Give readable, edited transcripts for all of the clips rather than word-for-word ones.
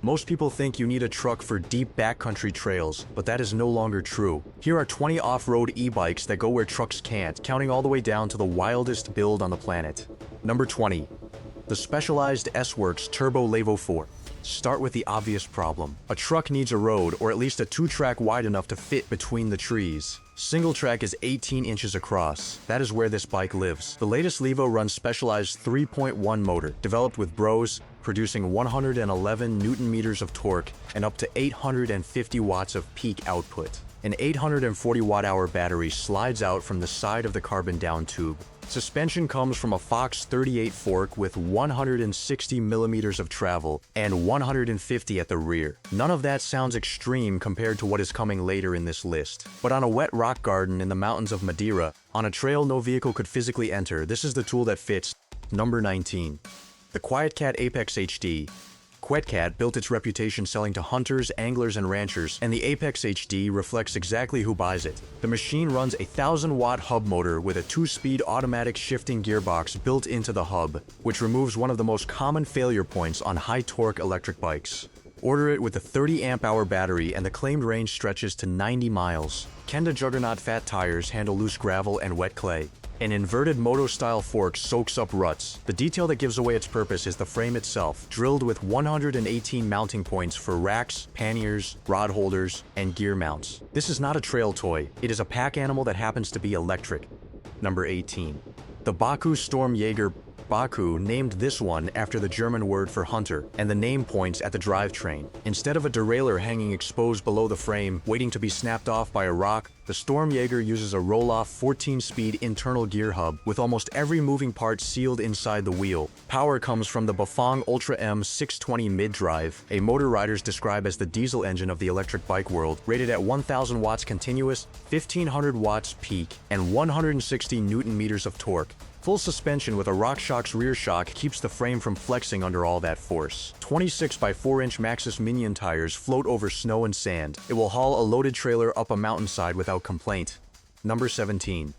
Most people think you need a truck for deep backcountry trails, but that is no longer true. Here are 20 off-road e-bikes that go where trucks can't, counting all the way down to the wildest build on the planet. Number 20. The Specialized S-Works Turbo Levo 4. Start with the obvious problem. A truck needs a road, or at least a 2-track wide enough to fit between the trees. Single track is 18 inches across. That is where this bike lives. The latest Levo runs specialized 3.1 motor, developed with Bros, producing 111 Newton meters of torque and up to 850 watts of peak output. An 840 watt-hour battery slides out from the side of the carbon down tube. Suspension comes from a Fox 38 fork with 160 millimeters of travel and 150 at the rear. None of that sounds extreme compared to what is coming later in this list. But on a wet rock garden in the mountains of Madeira, on a trail no vehicle could physically enter, this is the tool that fits. Number 19. The QuietKat Apex HD. QuietKat built its reputation selling to hunters, anglers, and ranchers, and the Apex HD reflects exactly who buys it. The machine runs a 1,000-watt hub motor with a 2-speed automatic shifting gearbox built into the hub, which removes one of the most common failure points on high-torque electric bikes. Order it with a 30-amp-hour battery and the claimed range stretches to 90 miles. Kenda Juggernaut fat tires handle loose gravel and wet clay. An inverted moto-style fork soaks up ruts. The detail that gives away its purpose is the frame itself, drilled with 118 mounting points for racks, panniers, rod holders, and gear mounts. This is not a trail toy. It is a pack animal that happens to be electric. Number 18. The Bakcou Storm Jäger. Bakcou named this one after the German word for hunter, and the name points at the drivetrain. Instead of a derailleur hanging exposed below the frame, waiting to be snapped off by a rock, the Storm Jäger uses a roll-off 14-speed internal gear hub with almost every moving part sealed inside the wheel. Power comes from the Bafang Ultra M 620 mid-drive, a motor riders describe as the diesel engine of the electric bike world, rated at 1,000 watts continuous, 1,500 watts peak, and 160 Newton meters of torque. Full suspension with a RockShox rear shock keeps the frame from flexing under all that force. 26 by 4-inch Maxxis Minion tires float over snow and sand. It will haul a loaded trailer up a mountainside without complaint. Number 17.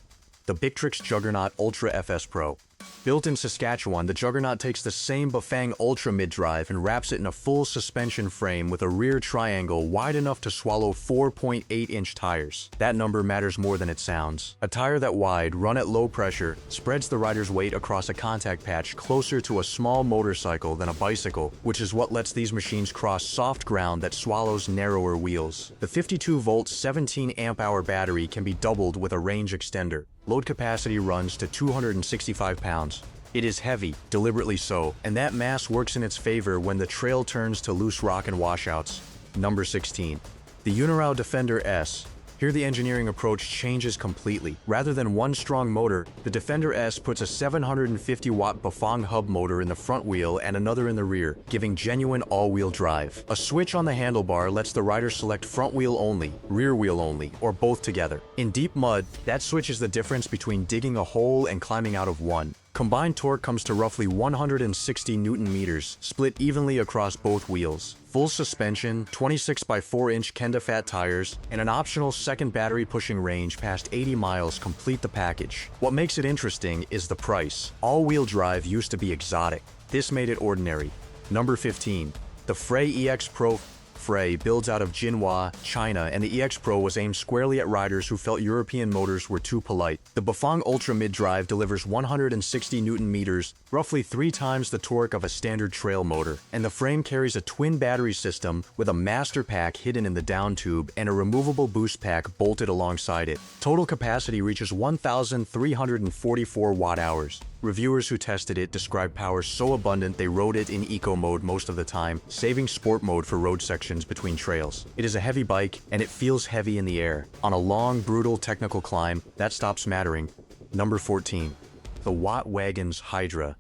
The Bakcou Juggernaut Ultra FS Pro. Built in Saskatchewan, the Juggernaut takes the same Bafang Ultra mid-drive and wraps it in a full suspension frame with a rear triangle wide enough to swallow 4.8-inch tires. That number matters more than it sounds. A tire that wide, run at low pressure, spreads the rider's weight across a contact patch closer to a small motorcycle than a bicycle, which is what lets these machines cross soft ground that swallows narrower wheels. The 52-volt 17-amp-hour battery can be doubled with a range extender. Load capacity runs to 265 pounds. It is heavy, deliberately so, and that mass works in its favor when the trail turns to loose rock and washouts. Number 16. The Unirao Defender S. Here the engineering approach changes completely. Rather than one strong motor, the Defender S puts a 750-watt Bafang hub motor in the front wheel and another in the rear, giving genuine all-wheel drive. A switch on the handlebar lets the rider select front wheel only, rear wheel only, or both together. In deep mud, that switch is the difference between digging a hole and climbing out of one. Combined torque comes to roughly 160 Newton meters, split evenly across both wheels. Full suspension, 26 by 4-inch Kenda fat tires, and an optional second battery pushing range past 80 miles complete the package. What makes it interesting is the price. All-wheel drive used to be exotic. This made it ordinary. Number 15. The Frey EX Pro. Frey builds out of Jinhua, China, and the EX Pro was aimed squarely at riders who felt European motors were too polite. The Bafang Ultra mid-drive delivers 160 Newton meters, roughly 3 times the torque of a standard trail motor, and the frame carries a twin battery system with a master pack hidden in the down tube and a removable boost pack bolted alongside it. Total capacity reaches 1,344 watt-hours. Reviewers who tested it described power so abundant they rode it in eco mode most of the time, saving sport mode for road sections between trails. It is a heavy bike, and it feels heavy in the air. On a long, brutal technical climb, that stops mattering. Number 14. The Watt Wagons Hydra.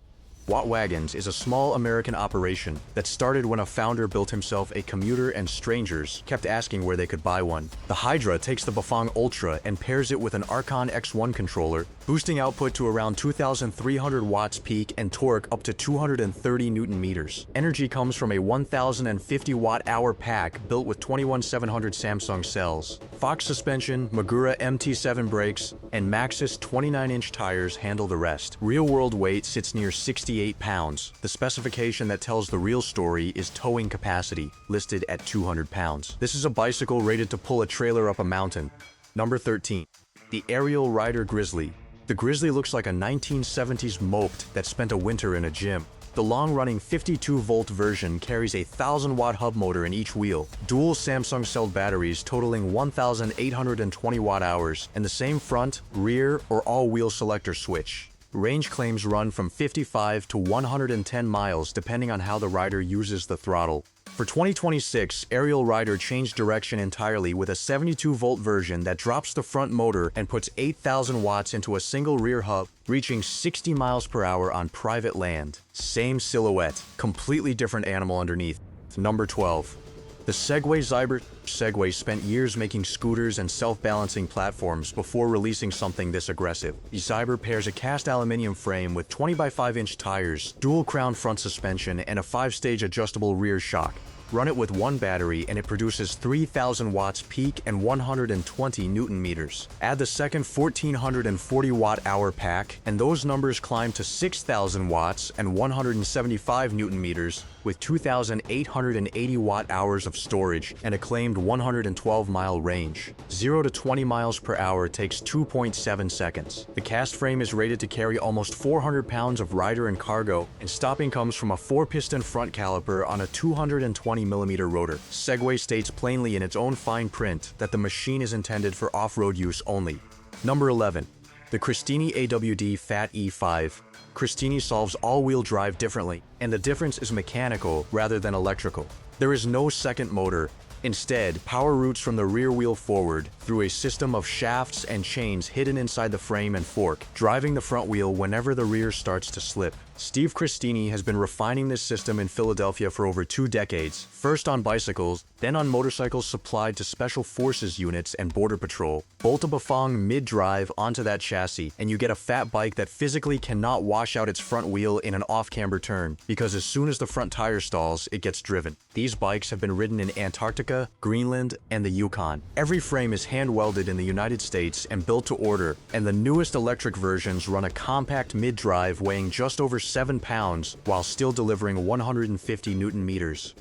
Watt Wagons is a small American operation that started when a founder built himself a commuter and strangers kept asking where they could buy one. The Hydra takes the Bafang Ultra and pairs it with an Archon X1 controller, boosting output to around 2,300 watts peak and torque up to 230 Newton meters. Energy comes from a 1,050 watt-hour pack built with 21700 Samsung cells. Fox suspension, Magura MT7 brakes, and Maxxis 29-inch tires handle the rest. Real-world weight sits near 60 158 pounds. The specification that tells the real story is towing capacity, listed at 200 pounds. This is a bicycle rated to pull a trailer up a mountain. Number 13. The Aerial Rider Grizzly. The Grizzly looks like a 1970s moped that spent a winter in a gym. The long-running 52-volt version carries a 1,000-watt hub motor in each wheel, dual Samsung-celled batteries totaling 1,820 watt-hours, and the same front, rear, or all-wheel selector switch. Range claims run from 55 to 110 miles depending on how the rider uses the throttle. For 2026, Aerial Rider changed direction entirely with a 72-volt version that drops the front motor and puts 8,000 watts into a single rear hub, reaching 60 miles per hour on private land. Same silhouette, completely different animal underneath. Number 12. The Segway Zyber. Segway spent years making scooters and self-balancing platforms before releasing something this aggressive. The Zyber pairs a cast aluminum frame with 20 by 5-inch tires, dual crown front suspension, and a 5-stage adjustable rear shock. Run it with one battery and it produces 3,000 watts peak and 120 Newton meters. Add the second 1,440 watt-hour pack, and those numbers climb to 6,000 watts and 175 Newton meters, with 2,880 watt-hours of storage and a claimed 112-mile range. 0 to 20 miles per hour takes 2.7 seconds. The cast frame is rated to carry almost 400 pounds of rider and cargo, and stopping comes from a 4-piston front caliper on a 220mm rotor. Segway states plainly in its own fine print that the machine is intended for off-road use only. Number 11. The Cristini AWD Fat E5. Cristini solves all-wheel drive differently, and the difference is mechanical rather than electrical. There is no second motor. Instead, power routes from the rear wheel forward through a system of shafts and chains hidden inside the frame and fork, driving the front wheel whenever the rear starts to slip. Steve Cristini has been refining this system in Philadelphia for over 2 decades, first on bicycles, then on motorcycles supplied to Special Forces units and Border Patrol. Bolt a Bafang mid-drive onto that chassis, and you get a fat bike that physically cannot wash out its front wheel in an off-camber turn, because as soon as the front tire stalls, it gets driven. These bikes have been ridden in Antarctica, Greenland, and the Yukon. Every frame is hand-welded in the United States and built to order, and the newest electric versions run a compact mid-drive weighing just over 7 pounds while still delivering 150 Newton meters.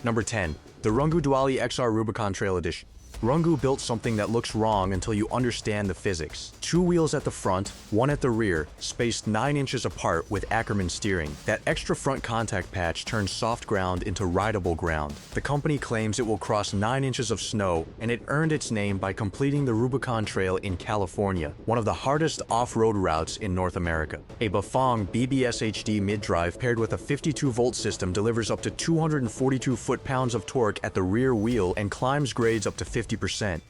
Number 10. The Rungu Dualie XR Rubicon Trail Edition. Rungu built something that looks wrong until you understand the physics. 2 wheels at the front, 1 at the rear, spaced 9 inches apart with Ackerman steering. That extra front contact patch turns soft ground into rideable ground. The company claims it will cross 9 inches of snow, and it earned its name by completing the Rubicon Trail in California, one of the hardest off-road routes in North America. A Bafang BBS HD mid-drive paired with a 52-volt system delivers up to 242 foot-pounds of torque at the rear wheel and climbs grades up to 50%.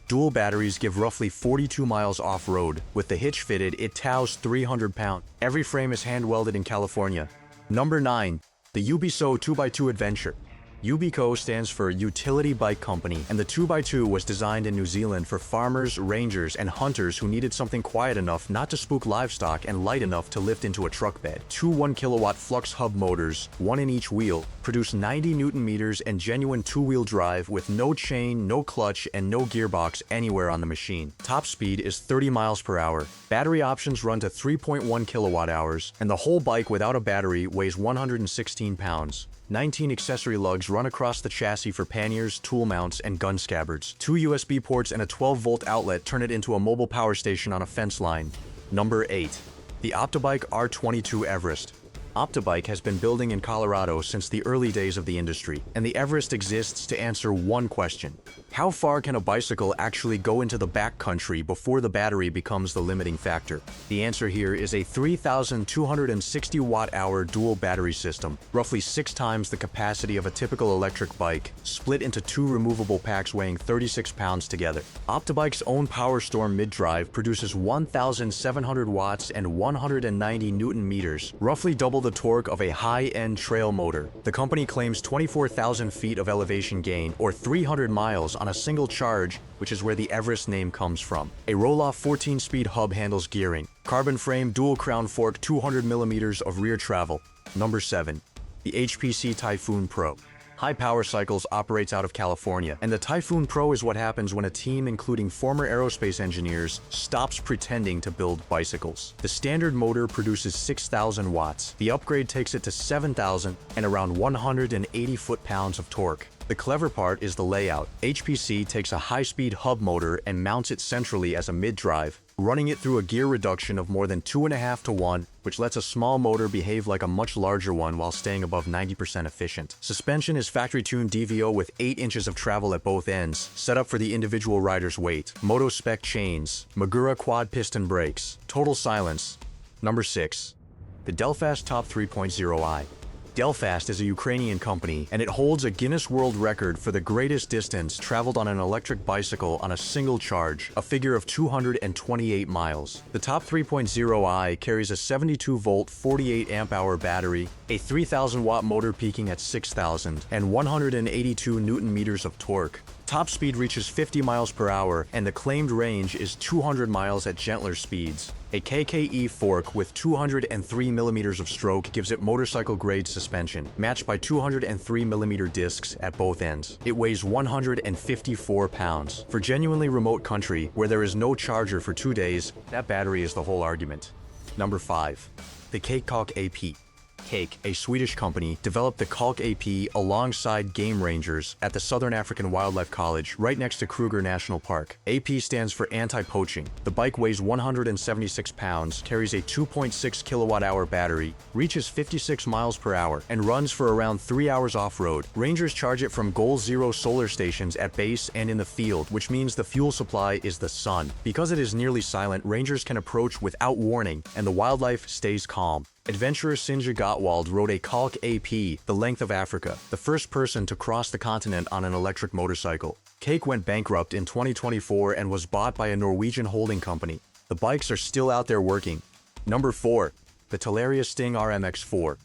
Dual batteries give roughly 42 miles off-road. With the hitch fitted, it tows 300 pounds. Every frame is hand-welded in California. Number 9. The UBCO 2x2 Adventure. UBCO stands for Utility Bike Company, and the 2x2 was designed in New Zealand for farmers, rangers, and hunters who needed something quiet enough not to spook livestock and light enough to lift into a truck bed. 2 1-kilowatt flux hub motors, 1 in each wheel, produce 90 Newton meters and genuine 2-wheel drive with no chain, no clutch, and no gearbox anywhere on the machine. Top speed is 30 miles per hour. Battery options run to 3.1 kilowatt hours, and the whole bike without a battery weighs 116 pounds. 19 accessory lugs run across the chassis for panniers, tool mounts, and gun scabbards. 2 USB ports and a 12-volt outlet turn it into a mobile power station on a fence line. Number 8. The Optibike R22 Everest. Optibike has been building in Colorado since the early days of the industry, and the Everest exists to answer one question. How far can a bicycle actually go into the backcountry before the battery becomes the limiting factor? The answer here is a 3,260 watt-hour dual battery system, roughly 6 times the capacity of a typical electric bike, split into 2 removable packs weighing 36 pounds together. Optibike's own Power Storm mid-drive produces 1,700 watts and 190 Newton meters, roughly double the torque of a high-end trail motor. The company claims 24,000 feet of elevation gain, or 300 miles, on a single charge, which is where the Everest name comes from. A roll-off 14-speed hub handles gearing. Carbon frame, dual crown fork, 200 millimeters of rear travel. Number 7. The HPC Typhoon Pro. High Power Cycles operates out of California, and the Typhoon Pro is what happens when a team including former aerospace engineers stops pretending to build bicycles. The standard motor produces 6,000 watts. The upgrade takes it to 7,000 and around 180 foot-pounds of torque. The clever part is the layout. HPC takes a high-speed hub motor and mounts it centrally as a mid-drive, running it through a gear reduction of more than 2.5 to 1, which lets a small motor behave like a much larger one while staying above 90% efficient. Suspension is factory-tuned DVO with 8 inches of travel at both ends, set up for the individual rider's weight. Moto-spec chains, Magura quad piston brakes, total silence. Number 6. The Delfast Top 3.0i. Delfast is a Ukrainian company, and it holds a Guinness World Record for the greatest distance traveled on an electric bicycle on a single charge, a figure of 228 miles. The Top 3.0i carries a 72-volt 48 amp-hour battery, a 3,000-watt motor peaking at 6,000, and 182 newton-meters of torque. Top speed reaches 50 miles per hour, and the claimed range is 200 miles at gentler speeds. A KKE fork with 203 millimeters of stroke gives it motorcycle-grade suspension, matched by 203 millimeter discs at both ends. It weighs 154 pounds. For genuinely remote country, where there is no charger for 2 days, that battery is the whole argument. Number 5. The QuietKat AP. Cake, a Swedish company, developed the Kalk AP alongside game rangers at the Southern African Wildlife College right next to Kruger National Park. AP stands for anti-poaching. The bike weighs 176 pounds, carries a 2.6 kilowatt-hour battery, reaches 56 miles per hour, and runs for around 3 hours off-road. Rangers charge it from Goal Zero solar stations at base and in the field, which means the fuel supply is the sun. Because it is nearly silent, rangers can approach without warning, and the wildlife stays calm. Adventurer Sinja Gottwald rode a Kalk AP the length of Africa, the first person to cross the continent on an electric motorcycle. Cake went bankrupt in 2024 and was bought by a Norwegian holding company. The bikes are still out there working. Number 4. The Talaria Sting RMX4.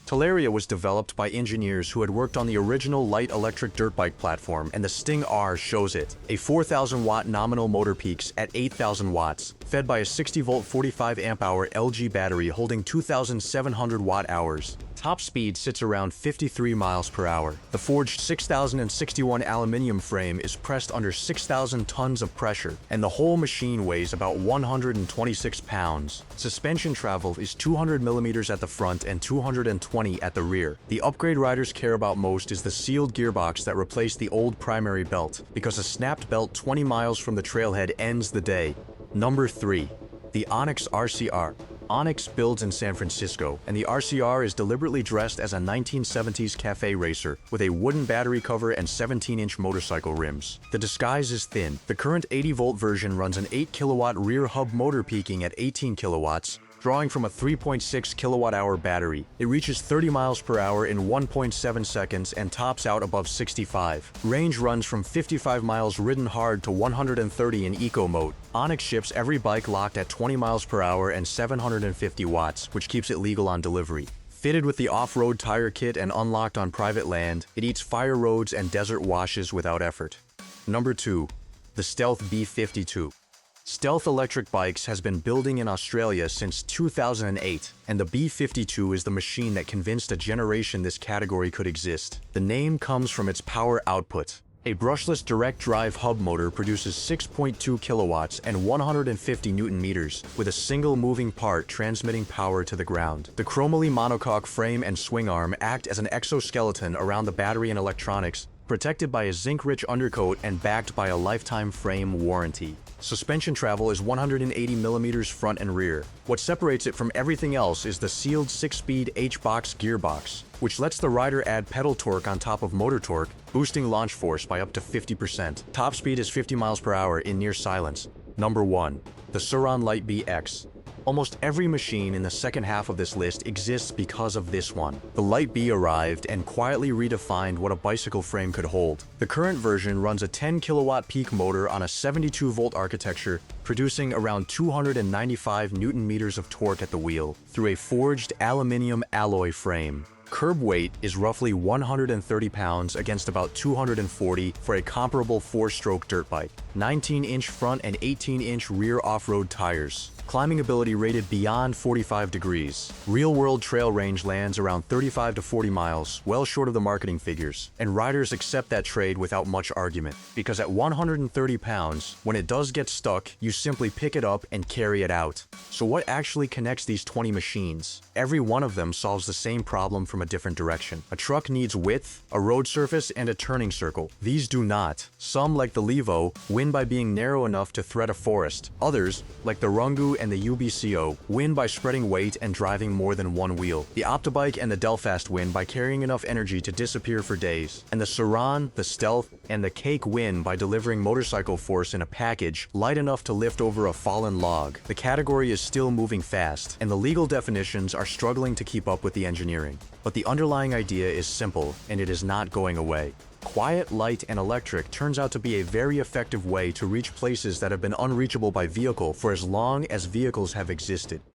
Talaria was developed by engineers who had worked on the original light electric dirt bike platform, and the Sting R shows it. A 4,000-watt nominal motor peaks at 8,000 watts, fed by a 60-volt 45 amp-hour LG battery holding 2,700 watt-hours. Top speed sits around 53 miles per hour. The forged 6,061 aluminum frame is pressed under 6,000 tons of pressure, and the whole machine weighs about 126 pounds. Suspension travel is 200 millimeters at the front and 220 at the rear. The upgrade riders care about most is the sealed gearbox that replaced the old primary belt, because a snapped belt 20 miles from the trailhead ends the day. Number 3. The Onyx RCR. Onyx builds in San Francisco, and the RCR is deliberately dressed as a 1970s cafe racer with a wooden battery cover and 17-inch motorcycle rims. The disguise is thin. The current 80-volt version runs an 8-kilowatt rear hub motor peaking at 18 kilowatts, drawing from a 3.6 kilowatt-hour battery. It reaches 30 miles per hour in 1.7 seconds and tops out above 65. Range runs from 55 miles ridden hard to 130 in eco mode. Onyx ships every bike locked at 20 miles per hour and 750 watts, which keeps it legal on delivery. Fitted with the off-road tire kit and unlocked on private land, it eats fire roads and desert washes without effort. Number 2. The Stealth B52. Stealth electric bikes has been building in Australia since 2008, and the B52 is the machine that convinced a generation this category could exist. The name comes from its power output. A brushless direct drive hub motor produces 6.2 kilowatts and 150 newton meters, with a single moving part transmitting power to the ground. The chromoly monocoque frame and swing arm act as an exoskeleton around the battery and electronics, protected by a zinc-rich undercoat and backed by a lifetime frame warranty. Suspension travel is 180 millimeters front and rear. What separates it from everything else is the sealed 6-speed H-box gearbox, which lets the rider add pedal torque on top of motor torque, boosting launch force by up to 50%. Top speed is 50 miles per hour in near silence. Number 1. The Sur-Ron Light B-X. Almost every machine in the second half of this list exists because of this one. The Light B arrived and quietly redefined what a bicycle frame could hold. The current version runs a 10 kilowatt peak motor on a 72 volt architecture, producing around 295 newton meters of torque at the wheel through a forged aluminum alloy frame. Curb weight is roughly 130 pounds against about 240 for a comparable 4-stroke dirt bike. 19-inch front and 18-inch rear off-road tires. Climbing ability rated beyond 45 degrees. Real-world trail range lands around 35 to 40 miles, well short of the marketing figures, and riders accept that trade without much argument. Because at 130 pounds, when it does get stuck, you simply pick it up and carry it out. So what actually connects these 20 machines? Every one of them solves the same problem from a different direction. A truck needs width, a road surface, and a turning circle. These do not. Some, like the Levo, win by being narrow enough to thread a forest. Others, like the Rungu and the UBCO, win by spreading weight and driving more than one wheel. The Optibike and the Delfast win by carrying enough energy to disappear for days. And the Sur-Ron, the Stealth, and the Cake win by delivering motorcycle force in a package light enough to lift over a fallen log. The category is still moving fast, and the legal definitions are struggling to keep up with the engineering. But the underlying idea is simple, and it is not going away. Quiet, light, and electric turns out to be a very effective way to reach places that have been unreachable by vehicle for as long as vehicles have existed.